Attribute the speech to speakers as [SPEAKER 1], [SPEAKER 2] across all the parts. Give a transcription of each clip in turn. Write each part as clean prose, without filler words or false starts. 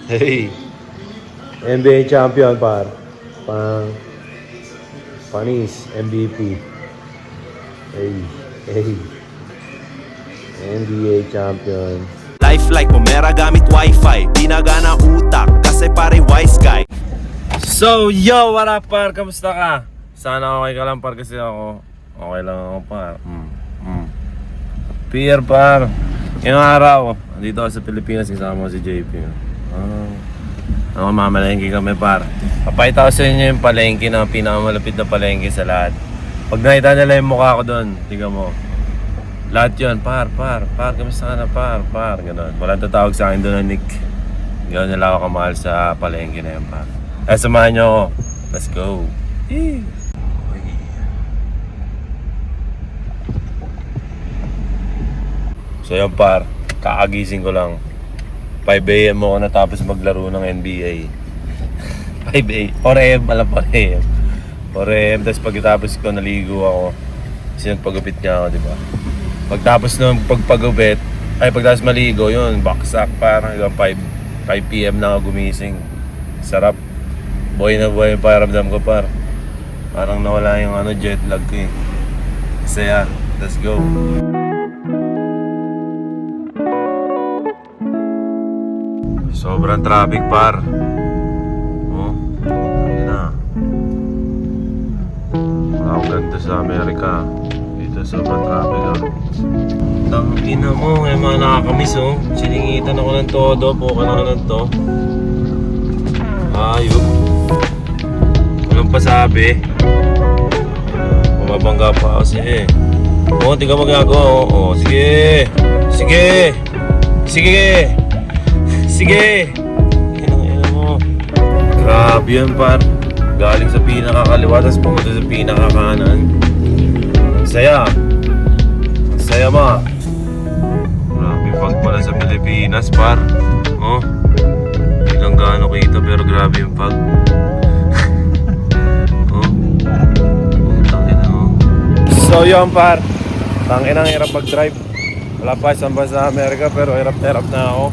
[SPEAKER 1] Hey, NBA champion par. Panis, MVP. Hey, hey. NBA champion.
[SPEAKER 2] Life like Pomera gamit wifi, di nagana utak kasi pare wise guy.
[SPEAKER 1] So, yo, what up par? Kamusta ka? Sana okay ka lang par kasi ako okay lang ako par. Pierre par. Ngayong araw, dito ako sa Pilipinas, kasama ko si JP. Mamalengke kami par. Papakita ko sa inyo yung palengke na pinakamalapit na palengke sa lahat. Pag nakita nila yung mukha ko doon, tingnan mo. Lahat yun, par, kamusta ka na par, gano'n. Walang tatawag sa akin doon na Nick. Gano'n nila ako kamahal sa palengke na yun par. Samahan nyo ako. Let's go. So yun par, kakagising ko lang. 5 AM ako natapos maglaro ng NBA. 5 AM, 4 AM, alam 4 AM. 4 AM, tapos pagkatapos ko naligo ako. Kasi nagpagupit niya ako, di ba? Pagtapos ng pagpagupit, pagtapos maligo, yun, baksak parang hanggang 5 PM na ako gumising. Sarap. Buhay na buhay yung pakiramdam ko par. Parang nawala yung jet lag ko eh. Saya, let's go. Sobrang traffic par. Oh, yun na. Ang ganda sa Amerika. Dito sobrang traffic ah. Tangina mo, may mga nakakamiss oh. Siningitan ako ng todo, buka na ng to. Ayun. Walang pasabi. Bumabangga pa kasi eh. Oh, tingnan magagawa oh. Sige. Ina mo. Grabe yan par. Galing sa pinakakaliwa tapos pumunta sa pinakakanan. Ang saya ma. Grabe pag pala sa Pilipinas par. Oh. Ilang gaano kita pero grabe yung pag. Oh. Tangina mo. So yun par. Tangina ang hirap mag-drive. Wala pa isang ba sa Amerika pero hirap na ako.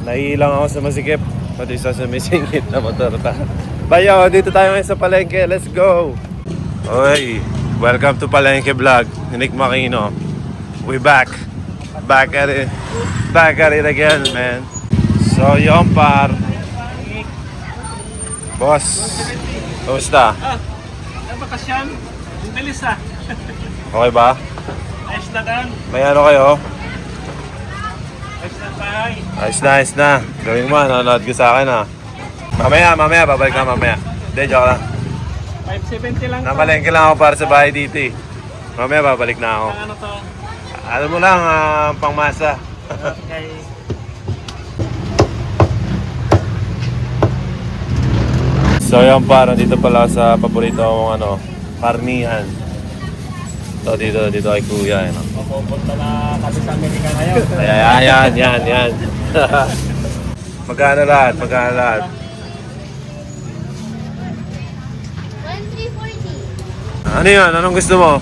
[SPEAKER 1] Naiilang ako sa masikip. Pati sa sumisingit na motor. Bayo, dito tayo ngayon sa Palengke. Let's go! Oy, welcome to Palengke Vlog. Nick Makino. We back. Back at it again, man. So, yun par. Boss, kamusta?
[SPEAKER 3] Bakasyon, bilis ah.
[SPEAKER 1] Okay ba?
[SPEAKER 3] Ayos na kan.
[SPEAKER 1] May ano kayo?
[SPEAKER 3] Ayos na tayo.
[SPEAKER 1] Ayos na. Gawin mo, nanonood ka sa akin ha. Mamaya, babalik na mamaya. Hindi, joke lang.
[SPEAKER 3] 570 lang to.
[SPEAKER 1] Namalengke lang ako para sa bahay dito eh. Mamaya babalik na ako.
[SPEAKER 3] Ano to?
[SPEAKER 1] Alam mo lang, pangmasa.
[SPEAKER 3] Okay.
[SPEAKER 1] So yun parang dito pala sa paborito kong karnihan. So dito kay kuya.
[SPEAKER 3] Pupunta na kami sa Amerika ngayon.
[SPEAKER 1] Yan. Magkano lahat?
[SPEAKER 4] 1340.
[SPEAKER 1] Ano yan? Anong gusto mo?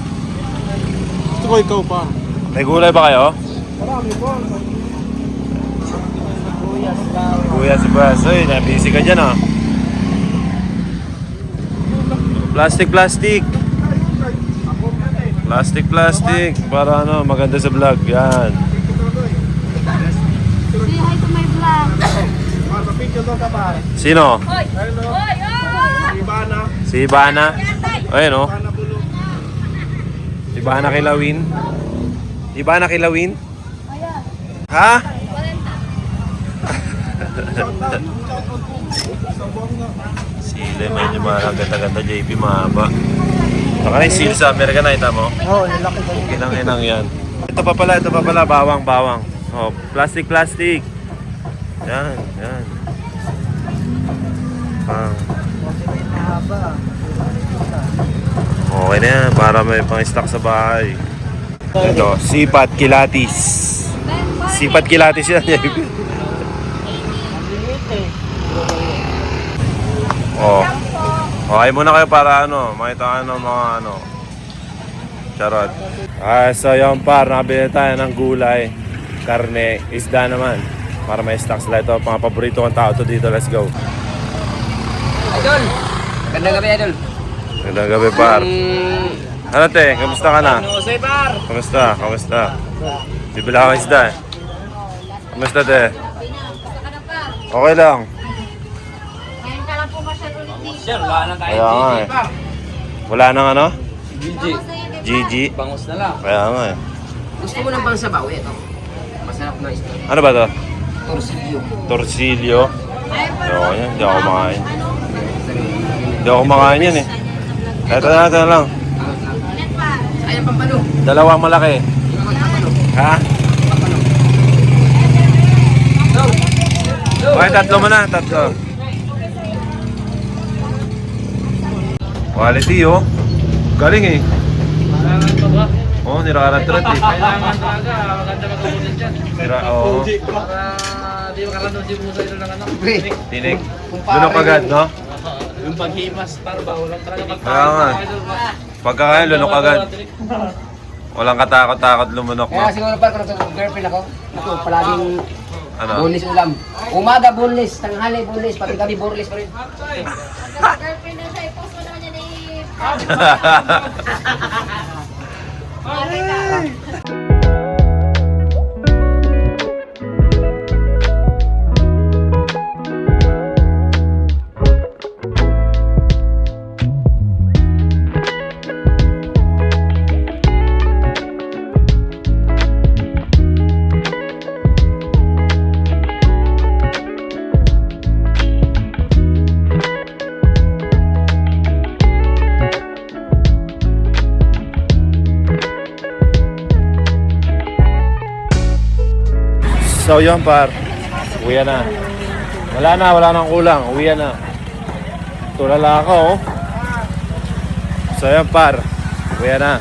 [SPEAKER 3] Gusto ko ikaw pa.
[SPEAKER 1] May gulay ba kayo?
[SPEAKER 3] Marami po.
[SPEAKER 1] Kuya si Bas. Uy, busy ka dyan ah. Plastic. Para maganda sa vlog. Yan.
[SPEAKER 4] Say hi to my vlog.
[SPEAKER 3] Picture ko ka pa.
[SPEAKER 1] Sino?
[SPEAKER 4] Hoy!
[SPEAKER 3] Ibana.
[SPEAKER 1] Si Ibana. Ayun oh.
[SPEAKER 3] Ibana bulok.
[SPEAKER 1] Ibana Kilawin.
[SPEAKER 4] Ayan.
[SPEAKER 1] Ha?
[SPEAKER 4] 40.
[SPEAKER 1] Sila man yung mga ganda-ganda JP mahaba. Saka na yung seal sa Amerika na ita mo.
[SPEAKER 3] Oo, lalaki ko.
[SPEAKER 1] Kinang yan. Ito pa pala, bawang. Oh, plastic. Yan. Okay na yan, para may pang-stock sa bahay. Ito, sipat kilatis yan, JP. Oh. Okay muna kayo para makita mga charot. So yung par, nabili tayo ng gulay, karne, isda naman. para may stock sila. Ito, mga paborito kong tao to dito. Let's go.
[SPEAKER 5] Idol! Gandang gabi, Idol.
[SPEAKER 1] Magandang gabi, par. Ano, te? Kamusta ka na?
[SPEAKER 3] Jose Par.
[SPEAKER 1] Kamusta? Kamusta? Bibila akong isda eh. Kamusta, te? Okay lang.
[SPEAKER 4] Ngayon ka lang po masyado ulit dito.
[SPEAKER 5] Sir, wala na tayo.
[SPEAKER 1] Kaya nga eh. Wala nang ano?
[SPEAKER 5] GG.
[SPEAKER 1] GG?
[SPEAKER 5] Bangus na lang.
[SPEAKER 1] Kaya nga eh.
[SPEAKER 5] Gusto mo ng bangsabaw, ito. Masarap na isda.
[SPEAKER 1] Ano ba to?
[SPEAKER 5] Torsilyo.
[SPEAKER 1] Torsilyo?
[SPEAKER 4] Ay,
[SPEAKER 1] Ayoko yan. Hindi ako kumakain. Hindi ako kumakain yan eh. Ito na lang.
[SPEAKER 5] Sayang pampano.
[SPEAKER 1] Dalawang malaki. Ha? Okay, tatlo mo na. Tatlo. Quality oh. Galing eh. Oo, oh, nirakarat-rat eh.
[SPEAKER 6] Kailangan talaga, maganda mag-ulit dyan.
[SPEAKER 1] Oo.
[SPEAKER 6] Para di makaramdam si Musa ito ng ano.
[SPEAKER 1] Tinik. Lunok agad, no?
[SPEAKER 6] Yung paghimas, para ba? Walang talaga
[SPEAKER 1] Kaya nga. Pagkakain, lunok agad. Walang katakot-takot lumunok mo.
[SPEAKER 5] Kaya siguro pa kung nag-girlfriend ako, ito palaging
[SPEAKER 1] Ano?
[SPEAKER 5] boneless ulam. Umaga boneless, tanghali boneless, pati gabi boneless pa rin.
[SPEAKER 4] Girlfriend na siya, i-post mo naman yan eh.
[SPEAKER 1] So yun par, uwi na. Wala nang kulang, uwi na. Tulala ako oh. So yun par, uwi na.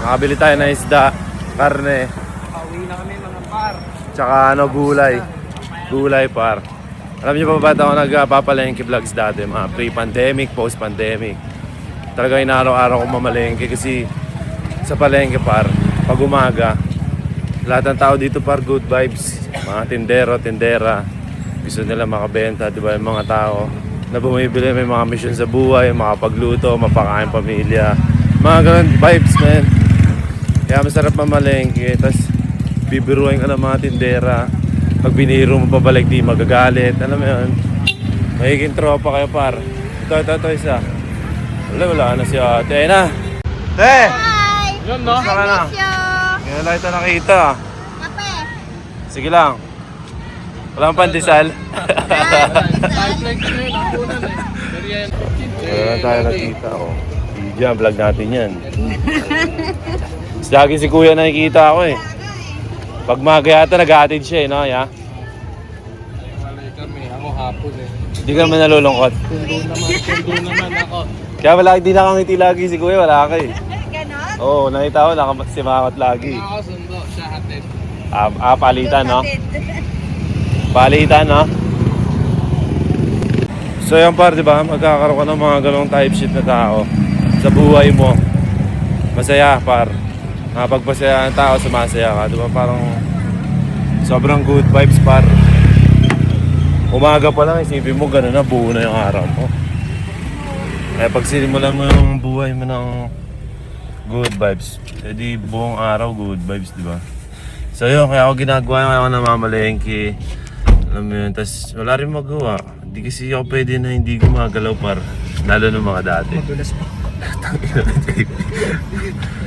[SPEAKER 1] Nakabili tayo ng isda, karne.
[SPEAKER 3] Pauwi na kami mga par.
[SPEAKER 1] Tsaka ano, gulay. Gulay par. Alam niyo pa ba ako nagpapalengke vlogs dati, mga pre-pandemic, post-pandemic. Talaga inaaraw-araw ko mamalengke kasi sa palengke par, pag umaga, lahat ng tao dito par good vibes. Mga tindero, tindera, gusto nila makabenta, di ba? Yung mga tao na bumibili, may mga mission sa buhay, makapagluto, mapakain pamilya. Mga ganun vibes, man. Kaya masarap mamalengke. Tapos bibiruin ka ng mga tindera. Pag biniro mo pabalik, di magagalit. Alam mo yun? Magiging tropa kayo par. Ito, isa. Wala na si ate. Ayun na. Te!
[SPEAKER 4] Hi!
[SPEAKER 3] Yun no?
[SPEAKER 1] Saka na.
[SPEAKER 4] Miss you!
[SPEAKER 1] Kaya lang ito nakita.
[SPEAKER 4] Kape!
[SPEAKER 1] Sige lang. Walang pandesal.
[SPEAKER 6] Flex na yun, ang unan eh. Pero yan,
[SPEAKER 1] Wala tayo nakita. Oh. Diyan, vlog natin yan. Lagi si kuya nakikita ako eh. Pag maga yata, nag-hatid siya eh, no? Ya?
[SPEAKER 6] malay kami, ako hapon eh.
[SPEAKER 1] Hindi ka naman nalulungkot.
[SPEAKER 6] Tundo naman ako.
[SPEAKER 1] Kaya wala, hindi nakangiti lagi si kuya, wala ka eh.
[SPEAKER 4] Ganon?
[SPEAKER 1] Oo, nakita ko, nakasimangot lagi.
[SPEAKER 6] Ako sundo, siya hatid.
[SPEAKER 1] Palitan, no? Palitan, no? So yan par, di ba? Magkakaroon ka ng mga ganong type shit na tao sa buhay mo. Masaya par. Nakapagpasaya ang tao, sumasaya ka. Di ba? Parang sobrang good vibes par. Umaga pa lang, isipin mo gano'n na, buo na yung araw mo. Kaya pag sinimulan mo yung buhay mo ng good vibes, edi buong araw good vibes, di ba? So yun, kaya ako ginagawa, kaya ako namamalengke. Alam mo yun, tas wala rin magawa. Hindi kasi ako pwede na hindi gumagalaw par. Lalo ng mga dati. Madulas pa.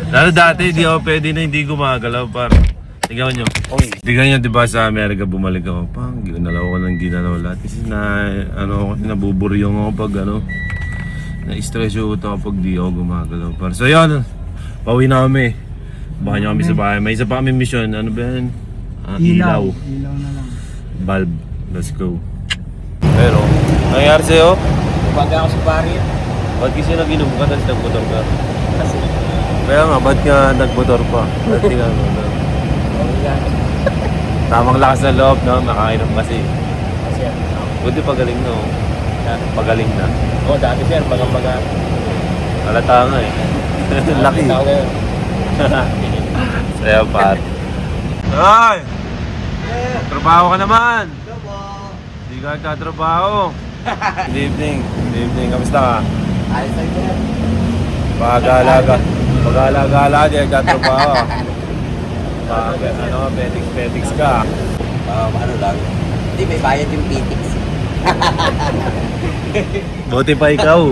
[SPEAKER 1] Lalo dati, hindi ako pwede na hindi gumagalaw par. Tingnan nyo. Tingnan nyo, diba sa Amerika bumalik ako. Pang, ginalaw ko ng ginalaw lahat. Kasi nabuburyong ako pag na-stress yung utak ko pag di ako gumagalaw par. So yun, pauwi na kami. Baka nyo kami sa bahay. May isa pa kami mission. Ano ba yan? Ilaw.
[SPEAKER 3] Ilaw na lang.
[SPEAKER 1] Bulb. Let's go. Pero, nangyari sa'yo?
[SPEAKER 5] Umaga ako sa pari.
[SPEAKER 1] Ba't kasi nag-inom ka tapos nagmotor ka?
[SPEAKER 5] Kasi,
[SPEAKER 1] Kaya nga, ba't nga nagmotor pa? Ba't di ka nagmotor? Tamang lakas ng loob, no? Makainom kasi.
[SPEAKER 5] Kasi,
[SPEAKER 1] Buti pagaling, no? Pagaling na.
[SPEAKER 5] oh, dati sir, baga-baga.
[SPEAKER 1] Halata nga eh. Laki.
[SPEAKER 5] Tao ngayon.
[SPEAKER 1] Saya, par. Ay! Trabaho ka naman! Hindi ka nagtatrabaho. Good evening. Good evening. Kamusta ka?
[SPEAKER 5] Ayos lang yan.
[SPEAKER 1] Pag-alaga. Pag-alaga di nagtatrabaho. Petics ka.
[SPEAKER 5] Ano lang. Hindi, may bayad yung PTX.
[SPEAKER 1] Buti pa ikaw.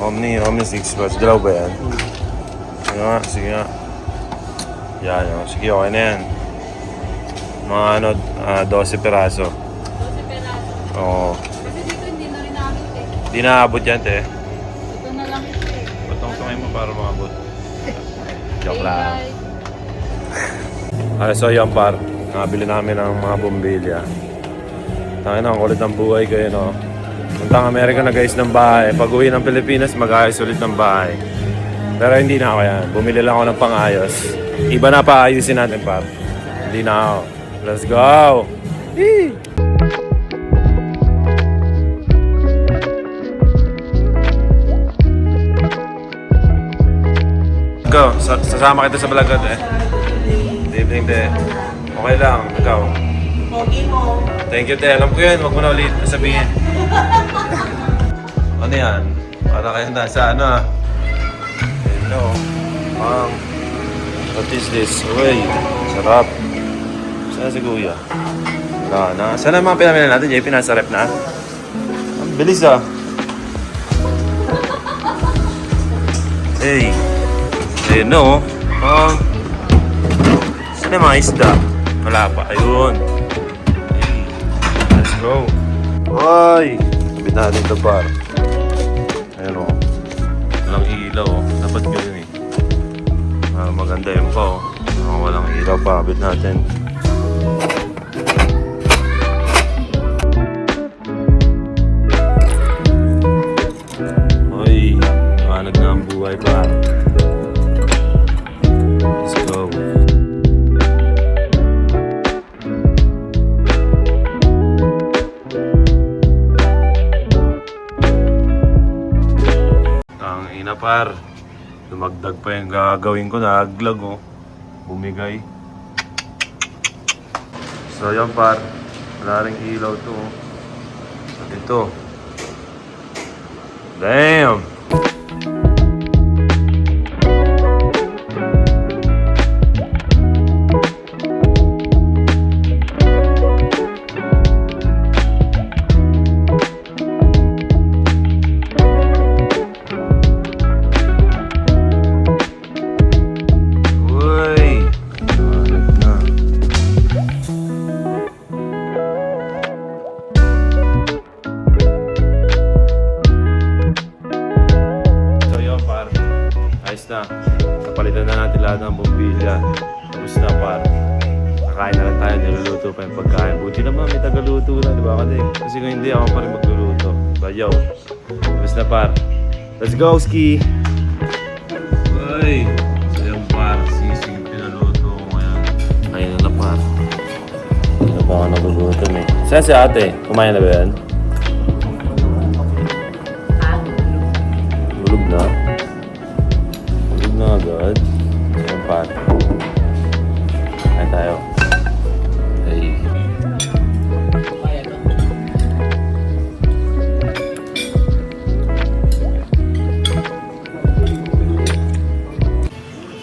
[SPEAKER 1] Omni 6 bars. Dalaw ba yan? Sige nga. Yan, sige, okay na yan. Mga 12 peraso.
[SPEAKER 4] 12 peraso.
[SPEAKER 1] Oo.
[SPEAKER 4] Kasi dito hindi na rin naabot eh.
[SPEAKER 1] Di naabot yan, te.
[SPEAKER 4] Ito na lang ito eh.
[SPEAKER 1] Batong kamay mo para makabot. Joke lang.
[SPEAKER 4] Bye.
[SPEAKER 1] So yan par, nakabili namin ng mga bumbilya. Tangin na, ang kulit ng buhay kayo, no? Puntang Amerika na guys ng bahay. Pag uwi ng Pilipinas, mag-ayos ulit ng bahay. Pero hindi na ako yan. Bumili lang ako ng pang-ayos. Iba na pa ayusin natin par. Hindi na ako. Let's go! Yee! Ikaw, sasama kita sa vlog eh. Good evening, te. Okay lang, ikaw. Thank you, te. Alam ko yun, huwag mo na ulit sabihin. Ano yan? Para kayo nasa ano ah. Hello. What is this? Uy, sarap. Saan si kuya? Wala na. Saan ang mga pinamili natin, JP? Nasa rep na? Ang bilis ah. Hey. Ayun no. Saan yung mga isda? Wala pa. Ayun. Hey. Let's go. Uy! Sabit natin ito par. Ayun o. Walang ilaw o. Dapat ganun eh. Maganda yun pa o. Walang ilaw pa. Sabit natin. Uy! Mahanag na ang buhay pa. Let's go. Tangina par. Dumagdag pa yung gagawin ko. Naglag oh. Bumigay. So yan par. Wala ring ilaw to oh. At ito. Damn! Na. Napalitan na natin lahat ng bumbilya. Tapos na par. Kakain na lang tayo, niluluto pa yung pagkain. Buti naman may tagaluto na, di ba? Kasi kung hindi, ako pa rin magluluto. Bayaw. Tapos na par. Let's go, Ski! Uy! So yung par, sisig pinaluto ko ngayon. Kain na par. Hindi na pa ako nagugutom eh. Saan si ate? Kumain na ba yan? Bulog na? Na agad. Ayan pa. Kain tayo. Ay.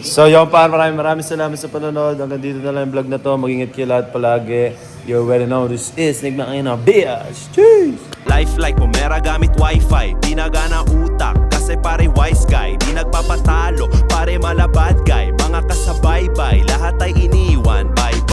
[SPEAKER 1] So yun pa, maraming salamat sa panonood. Hanggang dito na lang yung vlog na to. Mag-ingat kayo lahat palagi. You already know this is Nigma kayo na bitch. Cheers!
[SPEAKER 2] Life like Pomera gamit wifi. Di na gana utak kasi pare wise guy. Di nagpapatalo pare malabad guy.